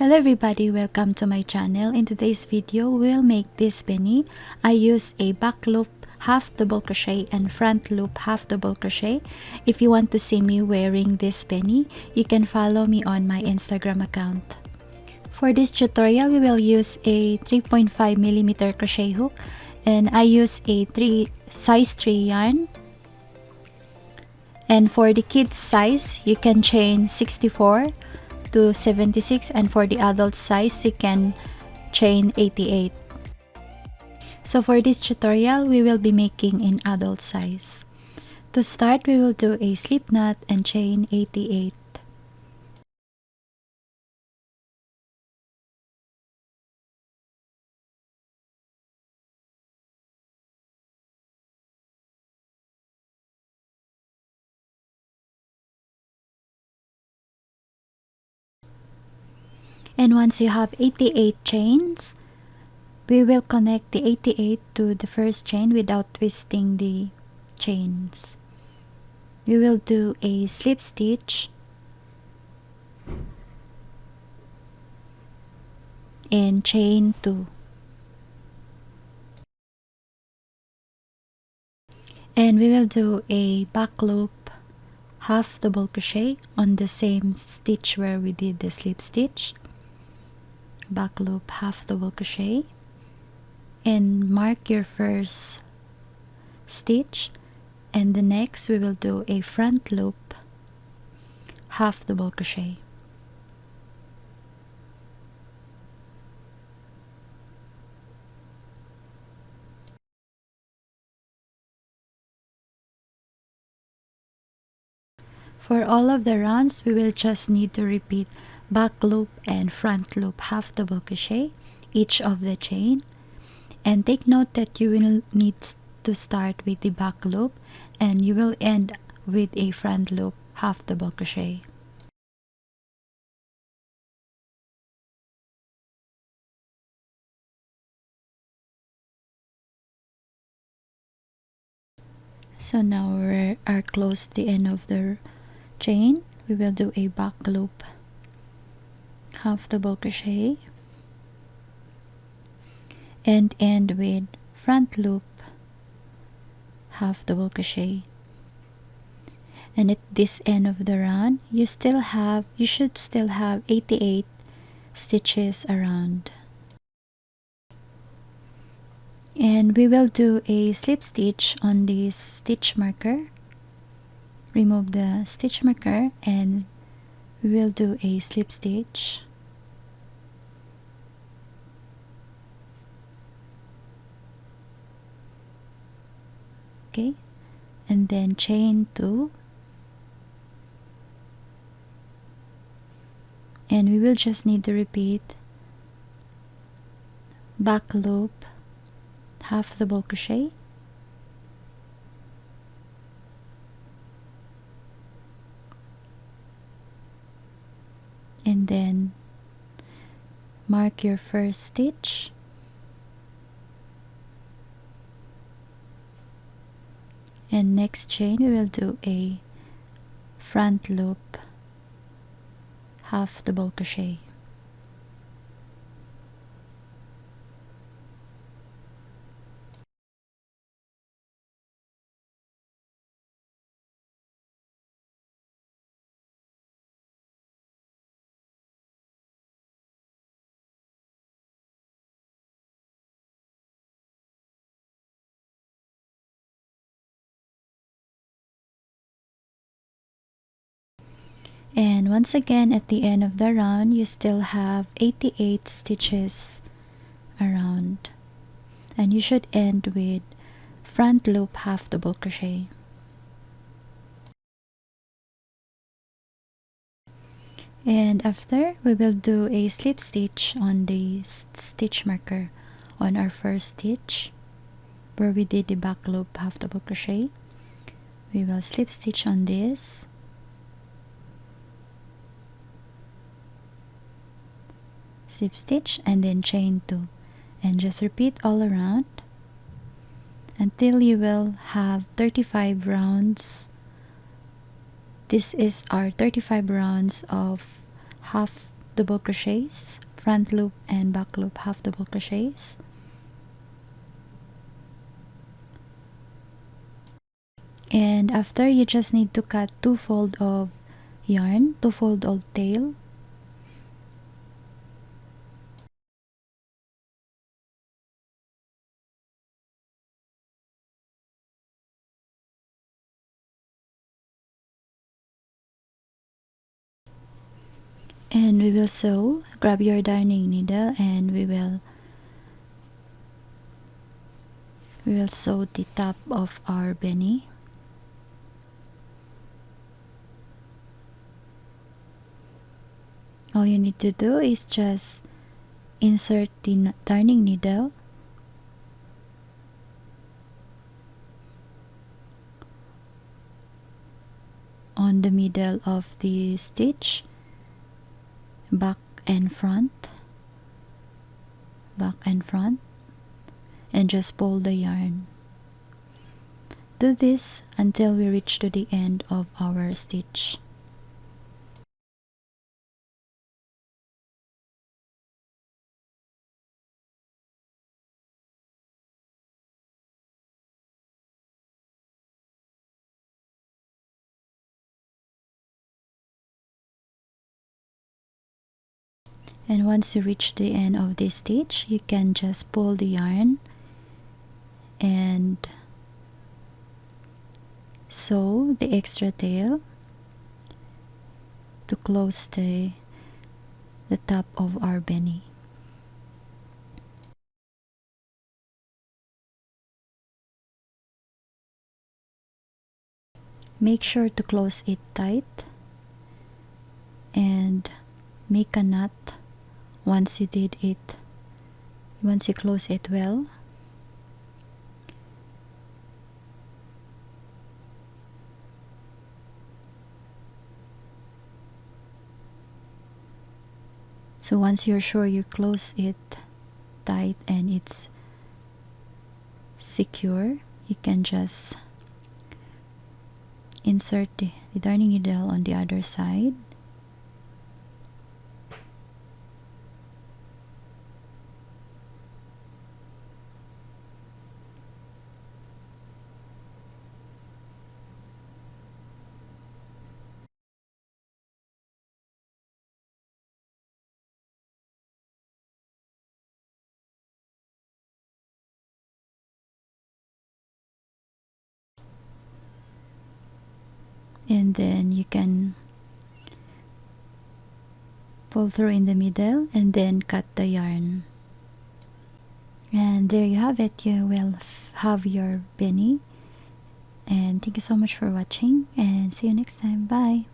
Hello everybody, welcome to my channel. In today's video, we'll make this beanie. I use a back loop half double crochet and front loop half double crochet. If you want to see me wearing this beanie, you can follow me on my Instagram account. For this tutorial, we will use a 3.5mm crochet hook and I use a size 3 yarn. And for the kids size, you can chain 64 to 76, and for the adult size you can chain 88. So for this tutorial we will be making in adult size. To start, we will do a slip knot and chain 88. And once you have 88 chains, we will connect the 88 to the first chain without twisting the chains. We will do a slip stitch and chain 2. And we will do a back loop half double crochet on the same stitch where we did the slip stitch. Back loop half double crochet and mark your first stitch, and the next we will do a front loop half double crochet. For all of the rounds, we will just need to repeat back loop and front loop half double crochet each of the chain. And take note that you will need to start with the back loop and you will end with a front loop half double crochet. So now we are close to the end of the chain. We will do a back loop half double crochet and end with front loop half double crochet. And at this end of the round, you should still have 88 stitches around. And we will do a slip stitch on this stitch marker. Remove the stitch marker and we will do a slip stitch. Okay, and then chain 2, and we will just need to repeat back loop half double crochet and then mark your first stitch and next chain we will do a front loop half double crochet. And once again, at the end of the round, you still have 88 stitches around, and you should end with front loop half double crochet. And after, we will do a slip stitch on the stitch marker on our first stitch where we did the back loop half double crochet. We will slip stitch on this, slip stitch, and then chain 2, and just repeat all around until you will have 35 rounds. This is our 35 rounds of half double crochets, front loop and back loop half double crochets. And after, you just need to cut 2 fold of yarn, 2 fold of tail. And we will sew. Grab your darning needle and we will sew the top of our bennie. All you need to do is just insert the darning needle on the middle of the stitch, back and front, and just pull the yarn. Do this until we reach to the end of our stitch. And once you reach the end of this stitch, you can just pull the yarn and sew the extra tail to close the top of our bennie. Make sure to close it tight and make a knot once you close it well. So once you're sure you close it tight and it's secure, you can just insert the darning needle on the other side. And then you can pull through in the middle and then cut the yarn. And there you have it. You will have your bennie. And thank you so much for watching and see you next time. Bye.